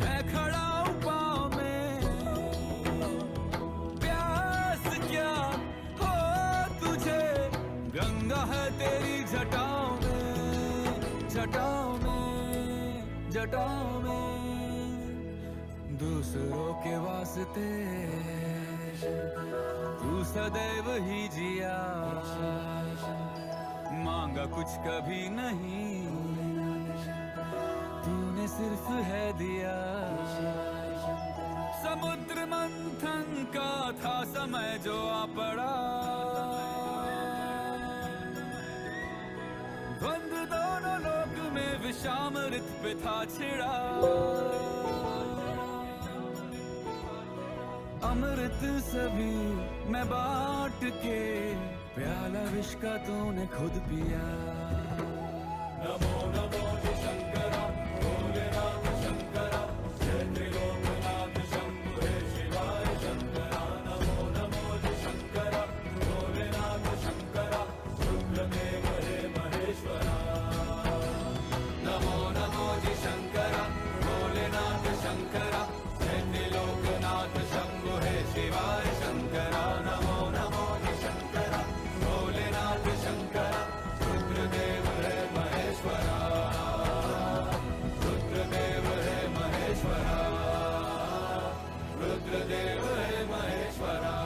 है खड़ा पाँव में। प्यास क्या हो तुझे, गंगा है तेरी जटाओं में, जटाओं में, जटाओं में। दूसरों के वास्ते तू सदैव ही जिया, मांगा कुछ कभी नहीं, तूने सिर्फ है दिया। समुद्र मंथन का था समय जो आ पड़ा, द्वंद्व दोनों लोक में विषामृत पे था छिड़ा। अमृत सभी मैं बांट के, प्याला विष का तूने खुद पिया। नमो नमो शंकरा, भोलेनाथ शंकरा, जय त्रिलोकनाथ शंभु हे शिवाय शंकरा। नमो नमो शंकरा, भोलेनाथ शंकरा, रुद्रदेव हे महेश्वरा। नमो नमो शंकरा, भोलेनाथ शंकरा, जय त्रिलोकनाथ शंभु हे शिवाय शंकरा। नमो नमो शंकरा, भोलेनाथ शंकरा, रुद्रदेव हे महेश्वरा, रुद्रदेव हे महेश्वरा, रुद्रदेव हे महेश्वरा।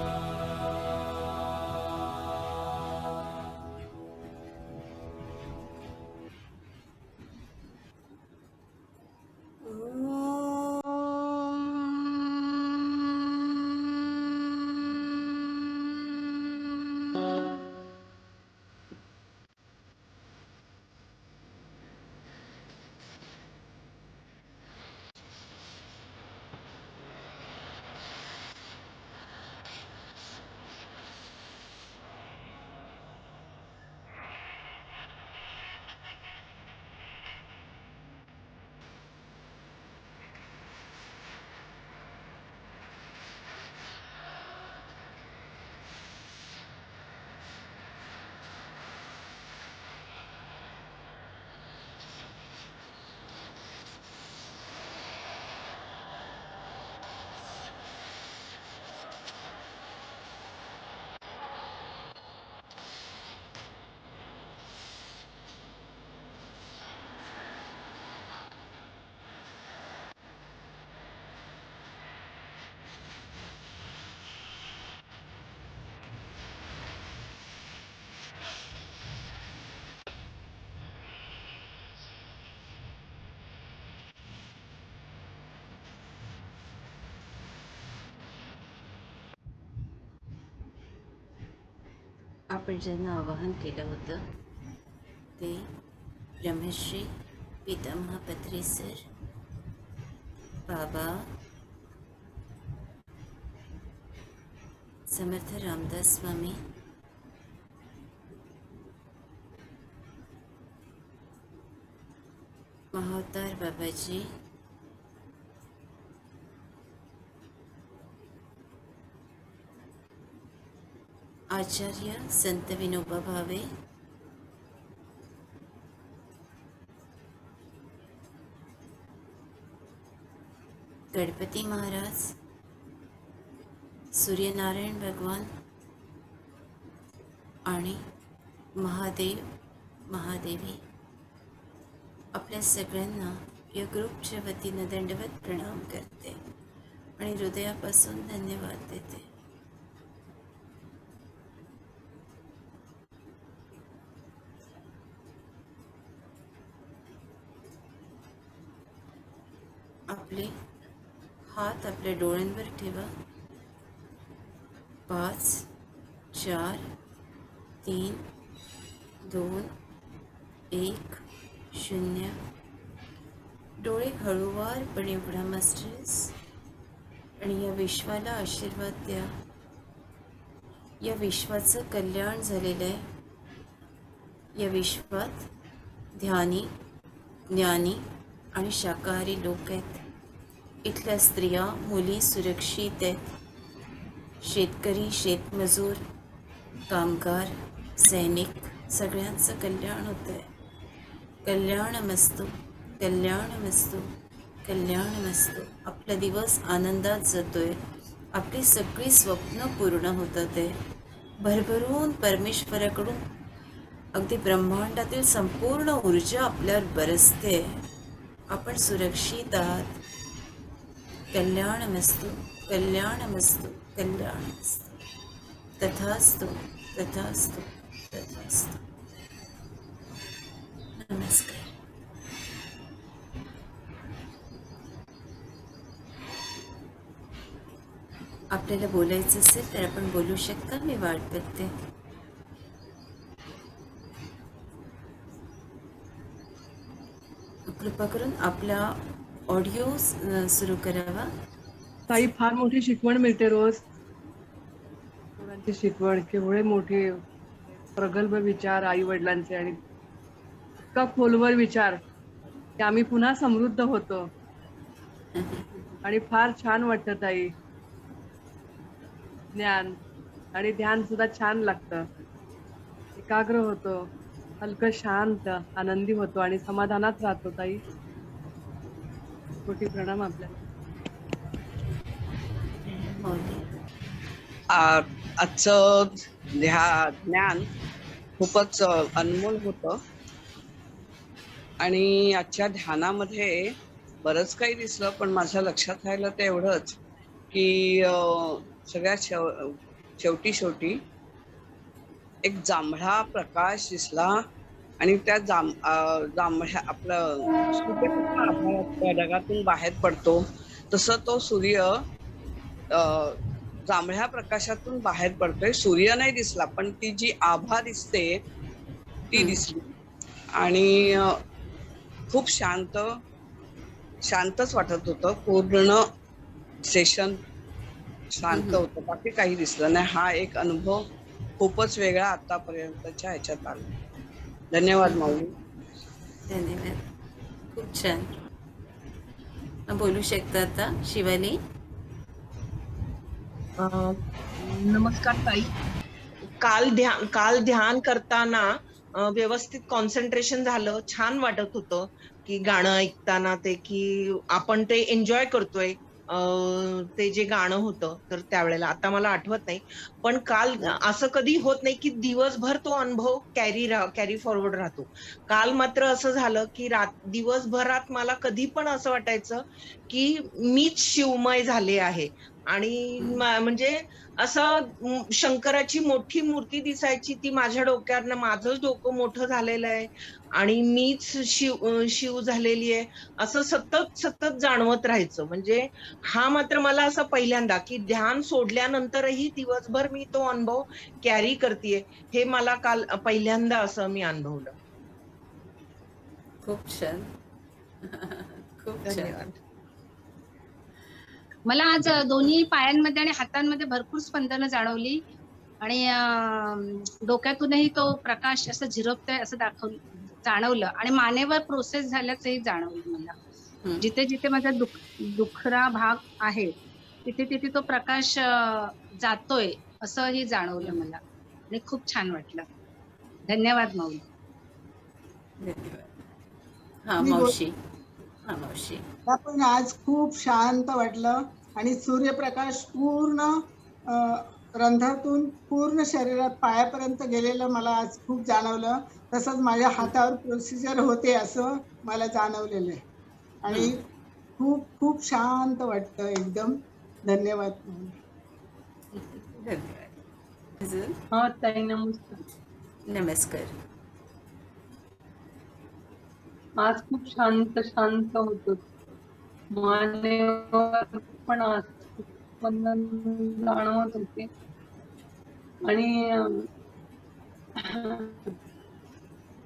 आपण ज्यांना आवाहन केलं होतं ते ब्रह्मश्री पितामह पत्री सर, बाबा समर्थ रामदास स्वामी, महाअवतार बाबाजी, आचार्य संत विनोबा भावे, गणपती महाराज, सूर्यनारायण भगवान आणि महादेव महादेवी, आपल्या सगळ्यांना या ग्रुपच्या वतीनं दंडवत प्रणाम करते आणि हृदयापासून धन्यवाद देते. आपले हात आपल्या डोळ्यांवर ठेवा. 5 4 3 2 1 0. डोळे हळूवारपणे उघडा मास्टर्स आणि या विश्वाला आशीर्वाद द्या. या विश्वाचं कल्याण झालेलं आहे. या विश्वात ध्यानी, ज्ञानी आणि शाकाहारी लोक आहेत. इथल्या स्त्रिया मुली सुरक्षित आहेत. शेतकरी, शेतमजूर, कामगार, सैनिक सगळ्यांचं कल्याण होतंय. कल्याणमस्तु, कल्याणमस्तु, कल्याणमस्तु. आपला दिवस आनंदात जातोय. आपली सगळी स्वप्न पूर्ण होतात आहे. भरभरून परमेश्वराकडून अगदी ब्रह्मांडातील संपूर्ण ऊर्जा आपल्यावर बरसते. आपण सुरक्षित आहात. कल्याणमस्तु, कल्याणमस्तु, कल्याणमस्तु. तथास्तु, तथास्तु, तथास्तु. नमस्कार. आपल्याला बोलायचं असेल तर आपण बोलू शकता. मी वाट बघते. कृपा करून आपला ऑडिओ सुरू करावा. ताई, फार मोठी शिकवण मिळते रोज. मुलांची शिकवण, केवढे मोठे प्रगल्भ विचार आई वडिलांचे आणि इतका खोलवर विचार की आम्ही पुन्हा समृद्ध होतो आणि फार छान वाटतं ताई. ज्ञान आणि ध्यान सुद्धा छान लागतं. एकाग्र होतो, हलकं शांत आनंदी होतो आणि समाधानात राहतो ताई. कोटी प्रणाम आपल्याला. आजचं ज्ञान खूपच अनमोल होतं आणि आजच्या ध्यानामध्ये बरंच काही दिसलं, पण माझ्या लक्षात राहिलं ते एवढंच की सगळ्यात शेवटी एक जांभळा प्रकाश दिसला आणि त्या जांभळ्या आपलं सूर्य कसा आभाळातल्या ढगातून बाहेर पडतो तसं तो सूर्य जांभळ्या प्रकाशातून बाहेर पडतोय. सूर्य नाही दिसला, पण ती जी आभा दिसते ती दिसली आणि खूप शांतच वाटत होतं. पूर्ण सेशन शांत होतं, बाकी काही दिसलं नाही. हा एक अनुभव खूपच वेगळा आतापर्यंतच्या ह्याच्यात आला. धन्यवाद माऊली. धन्यवाद. खूप छान. बोलू शकता आता शिवानी. नमस्कार ताई. काल ध्यान करताना व्यवस्थित कॉन्सन्ट्रेशन झालं. छान वाटत होतं की गाणं ऐकताना ते की आपण ते एन्जॉय करतोय. ते जे गाणं होतं तर त्यावेळेला आता मला आठवत नाही, पण काल असं कधी होत नाही की दिवसभर तो अनुभव कॅरी फॉरवर्ड राहतो. काल मात्र असं झालं की दिवसभरात मला कधी पण असं वाटायचं की मीच शिवमय झाले आहे आणि म्हणजे असं शंकराची मोठी मूर्ती दिसायची, ती माझ्या डोक्यावरनं, माझंच डोकं मोठं झालेलं आहे आणि मीच शिव झालेली आहे असं सतत जाणवत राहायचं. म्हणजे हा मात्र मला असं पहिल्यांदा की ध्यान सोडल्यानंतरही दिवसभर मी तो अनुभव कॅरी करतेय, हे मला काल पहिल्यांदा असं मी अनुभवलं. खूप छान. खूप छान. धन्यवाद. मला आज दोन्ही पायांमध्ये आणि हातांमध्ये भरपूर स्पंदनं जाणवली आणि डोक्यातूनही तो प्रकाश असं झिरपतोय असं जाणवलं आणि मानेवर प्रोसेस झाल्याचंही जाणवलं मला. जिथे जिथे माझा दुखरा भाग आहे तिथे तो प्रकाश जातोय असंही जाणवलं मला आणि खूप छान वाटलं. धन्यवाद माऊली. धन्यवाद. हा मावशी. पण आज खूप शांत वाटलं आणि सूर्यप्रकाश पूर्ण रंध्रातून पूर्ण शरीरात पायापर्यंत गेलेलं मला आज खूप जाणवलं. तसंच माझ्या हातावर प्रोसिजर होते असं मला जाणवलेलं आहे आणि खूप खूप शांत वाटतं एकदम. धन्यवाद. धन्यवाद. हा ताई, नमस्कार. नमस्कार. आज खूप शांत होतो. मानेवर पण आज स्पंदन जाणवत होते आणि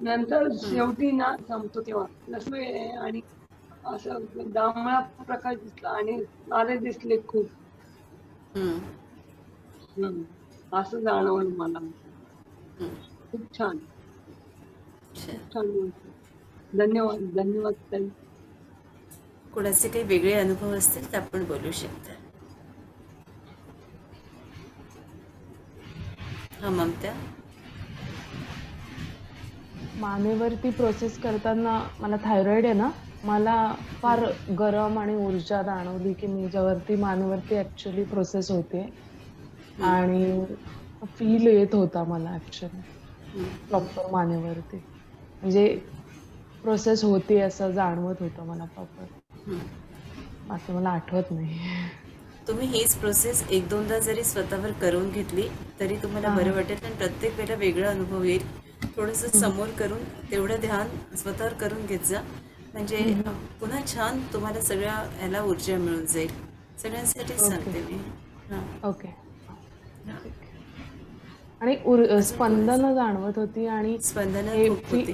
नंतर शेवटी ना संपतो तेव्हा लक्ष्मी आणि असं जांभळा प्रकाश दिसला आणि तारे दिसले खूप. असं जाणवलं मला. खूप छान. धन्यवाद ताई. कोणाचे काही वेगळे अनुभव असतील तर आपण बोलू शकता. हा ममता. मानेवरती प्रोसेस करताना मला थायरॉइड आहे ना, मला फार गरम आणि ऊर्जा जाणवली की मी ज्यावरती मानेवरती ऍक्च्युली प्रोसेस होते आणि फील येत होता मला ऍक्च्युली प्रॉपर मानेवरती, म्हणजे प्रोसेस होते असं जाणवत होतं मला प्रॉपर. बाकी मला आठवत नाही. तुम्ही हीच प्रोसेस एक दोनदा जरी स्वतःवर करून घेतली तरी तुम्हाला बरं वाटेल, आणि प्रत्येक वेळेला वेगळा अनुभव येईल. थोडंसं समोर करून तेवढं ध्यान स्वतःवर करून घेत जा, म्हणजे पुन्हा छान तुम्हाला सगळ्या याला ऊर्जा मिळून जाईल. सगळ्यांसाठीच सांगते मी. हां. ओके. आणि स्पंदन जाणवत होती आणि स्पंदनं हे खूप होती.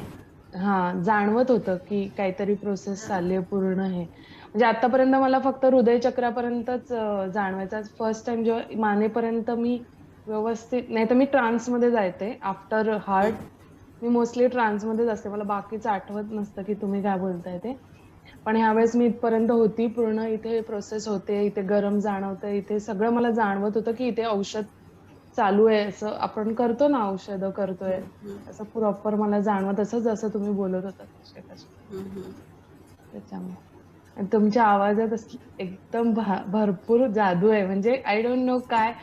जाणवत होतं की काहीतरी प्रोसेस चालली आहे पूर्ण. हे म्हणजे आतापर्यंत मला फक्त हृदय चक्रापर्यंतच जाणवायचं. फर्स्ट टाइम जेव्हा मानेपर्यंत मी व्यवस्थित, नाही तर मी ट्रान्समध्ये जायते आफ्टर हार्ट. मी मोस्टली ट्रान्समध्येच असते, मला बाकीचं आठवत नसतं की तुम्ही काय बोलताय ते. पण ह्यावेळेस मी इथपर्यंत होती पूर्ण. इथे प्रोसेस होते, इथे गरम जाणवतं, इथे सगळं मला जाणवत होतं की इथे औषध चालू आहे. असं आपण करतो ना, औषधं करतोय असं प्रॉपर मला जाणवत, असं जसं तुम्ही बोलत होता त्याच्यामुळे. आणि तुमच्या आवाजात एकदम भरपूर जादू आहे, म्हणजे आय डोंट नो काय.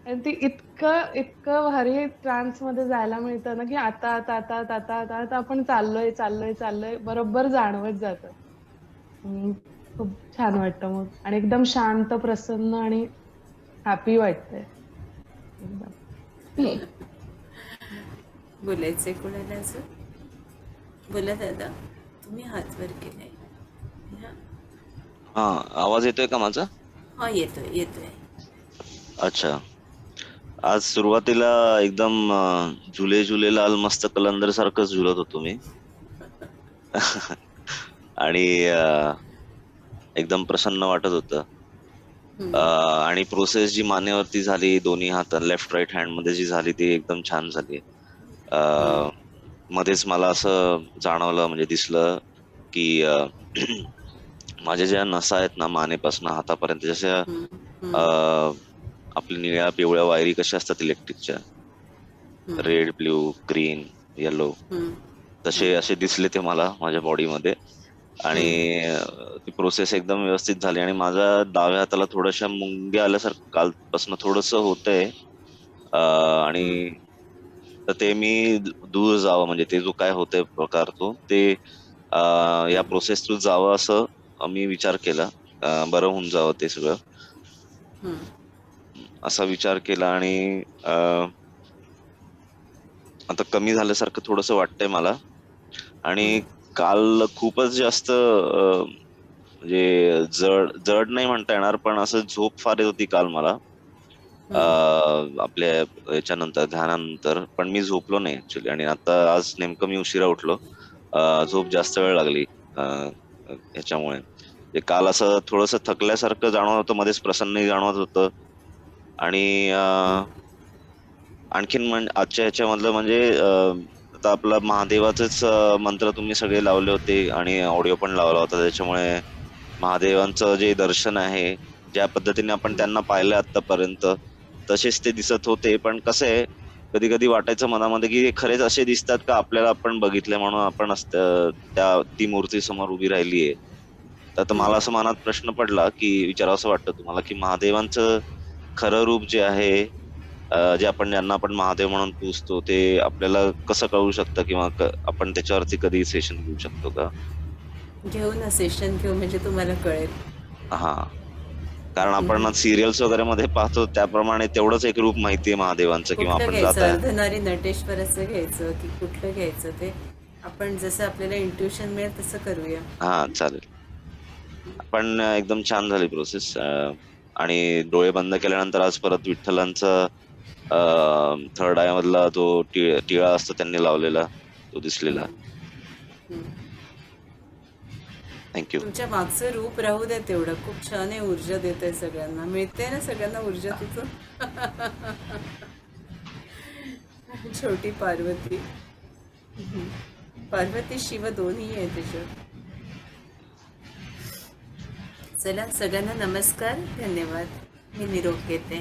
आणि ती इतकं भारी ट्रान्स मध्ये जायला मिळतं ना की आता आता आता आता आता आता आता आपण चाललोय चाललोय चाललोय, बरोबर जाणवत जातं. खूप छान वाटतं मग, आणि एकदम शांत, प्रसन्न आणि हॅपी वाटतंय एकदम. बोलायचंय कोणाला अजून? बोला दादा, तुम्ही हात वर केलाय. हा, आवाज येतोय का माझा? हा, येतोय येतोय. अच्छा. आज सुरुवातीला एकदम झुले झुले लाल मस्त कलंदर सारखं झुलत होतो मी. आणि एकदम प्रसन्न वाटत होतं. आणि प्रोसेस जी मानेवरती झाली, दोन्ही हात लेफ्ट राईट हँड मध्ये जी झाली ती एकदम छान झाली. मध्येच मला असं जाणवलं, म्हणजे दिसलं की माझ्या ज्या नसा आहेत ना मानेपासून हातापर्यंत, जशा आपल्या निळ्या पिवळ्या वायरी कशा असतात इलेक्ट्रिकच्या, रेड, ब्ल्यू, ग्रीन, येलो, तसे असे दिसले ते मला माझ्या बॉडीमध्ये. आणि ती प्रोसेस एकदम व्यवस्थित झाली. आणि माझ्या डाव्या हाताला थोड्याशा मुंग्या आल्यासारखं कालपासून थोडस होतंय. आणि तर ते मी दूर जावं, म्हणजे ते जो काय होतंय प्रकार तो ते या प्रोसेस थ्रू जावं असं मी विचार केला. बरं होऊन जावं ते सगळं, असा विचार केला. आणि आता कमी झाल्यासारखं थोडस वाटतंय मला. आणि काल खूपच जास्त म्हणजे जड नाही म्हणता येणार, पण असं झोप फार येत होती काल मला आपल्या याच्यानंतर, ध्यानानंतर. पण मी झोपलो नाही ऍक्च्युली. आणि आता आज नेमकं मी उशिरा उठलो, झोप जास्त वेळ लागली ह्याच्यामुळे. काल असं थोडस थकल्यासारखं जाणवत होतं, मध्येच प्रसन्नही जाणवत होतं. आणि आणखीन आजच्या ह्याच्यामधलं म्हणजे आता आपला महादेवाचेच मंत्र तुम्ही सगळे लावले होते आणि ऑडिओ पण लावला होता, त्याच्यामुळे महादेवांचं जे दर्शन आहे, ज्या पद्धतीने आपण त्यांना पाहिलं आतापर्यंत तसेच ते दिसत होते. पण कसं आहे, कधी कधी वाटायचं मनामध्ये की खरेच असे दिसतात का आपल्याला, आपण बघितले म्हणून आपण ती मूर्ती समोर उभी राहिलीये. तर मला असं मनात प्रश्न पडला की विचारावं असं वाटतं तुम्हाला की महादेवांचं खरं रूप जे आहे, जे ज्यांना आपण महादेव म्हणून पूजतो, ते आपल्याला कसं कळू शकतं, किंवा आपण त्याच्यावरती कधी सेशन घेऊ शकतो का? घेऊ ना, सेशन घेऊ, म्हणजे तुम्हाला कळेल. हा, कारण आपण सिरियल्स वगैरे मध्ये पाहतो त्याप्रमाणे तेवढंच एक रूप माहितीये महादेवांचं, किंवा कुठलं आपण घ्यायचं, जाता. अर्धनारी नटेश्वराचं घ्यायचं की कुठलं घ्यायचं, ते आपण जसं आपल्याला इंट्युशन मिळेल तसं करूया. हा, चालेल. पण एकदम छान झाली प्रोसेस. आणि डोळे बंद केल्यानंतर आज परत विठ्ठलांचा थर्ड आय मधला तो टिळा असतो त्यांनी लावलेला, तो दिसलेला. थँक्यू. तुमच्या मागचं रूप राहू द्या तेवढं, खूप छान आहे, ऊर्जा देत आहे सगळ्यांना, मिळते ना सगळ्यांना ऊर्जा तिथून. छोटी पार्वती, पार्वती शिव दोन्ही आहे त्याच्यात. चला, सगळ्यांना नमस्कार, धन्यवाद. मी निरोप घेते.